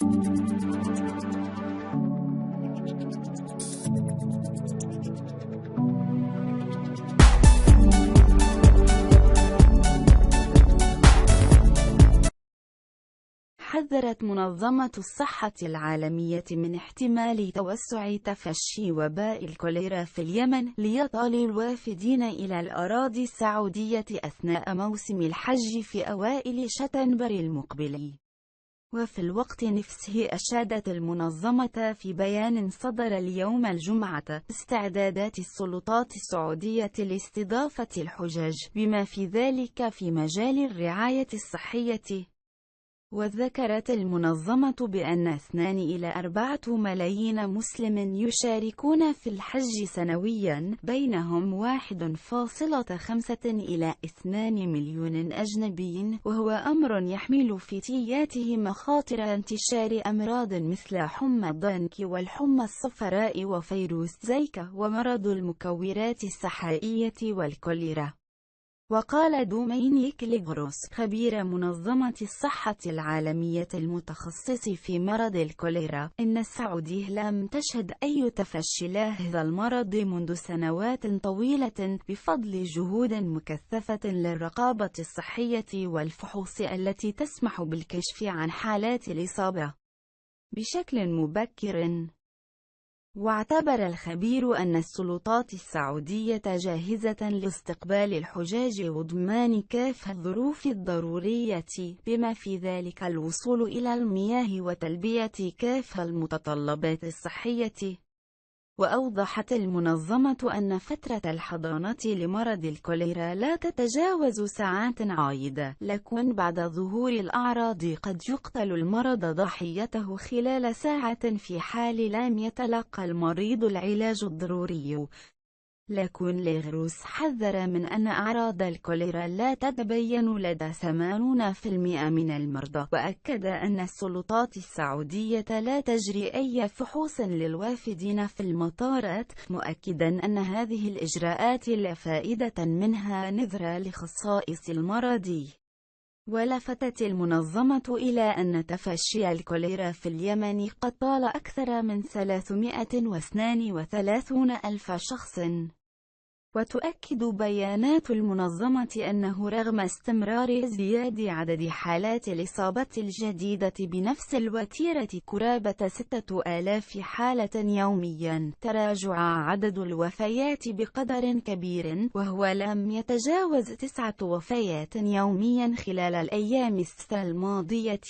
حذرت منظمة الصحة العالمية من احتمال توسع تفشي وباء الكوليرا في اليمن ليطال الوافدين إلى الأراضي السعودية أثناء موسم الحج في أوائل شتنبر المقبل. وفي الوقت نفسه أشادت المنظمة في بيان صدر اليوم الجمعة استعدادات السلطات السعودية لاستضافة الحجاج بما في ذلك في مجال الرعاية الصحية. وذكرت المنظمة بأن 2 إلى 4 ملايين مسلم يشاركون في الحج سنوياً، بينهم 1.5 إلى 2 مليون أجنبي، وهو أمر يحمل في تياته مخاطر انتشار أمراض مثل حمى الضنك والحمى الصفراء وفيروس زيكا ومرض المكورات السحائية والكوليرا. وقال دومينيك ليغروس، خبير منظمة الصحة العالمية المتخصص في مرض الكوليرا، إن السعودية لم تشهد أي تفشي لهذا المرض منذ سنوات طويلة بفضل جهود مكثفة للرقابة الصحية والفحوص التي تسمح بالكشف عن حالات الإصابة بشكل مبكر. واعتبر الخبير أن السلطات السعودية جاهزة لاستقبال الحجاج وضمان كافة الظروف الضرورية بما في ذلك الوصول إلى المياه وتلبية كافة المتطلبات الصحية. وأوضحت المنظمة أن فترة الحضانة لمرض الكوليرا لا تتجاوز ساعات عايدة، لكن بعد ظهور الأعراض قد يقتل المرض ضحيته خلال ساعة في حال لم يتلقى المريض العلاج الضروري. لكن ليغروس حذر من أن أعراض الكوليرا لا تتبين لدى 80% من المرضى، وأكد أن السلطات السعودية لا تجري أي فحوص للوافدين في المطارات، مؤكدا أن هذه الإجراءات لا فائدة منها نظرا لخصائص المرض. ولفتت المنظمة إلى أن تفشي الكوليرا في اليمن قد طال أكثر من 332 ألف شخص. وتؤكد بيانات المنظمة أنه رغم استمرار ازدياد عدد حالات الإصابة الجديدة بنفس الوتيرة قرابة 6000 حالة يومياً، تراجع عدد الوفيات بقدر كبير، وهو لم يتجاوز 9 وفيات يومياً خلال الأيام الست الماضية.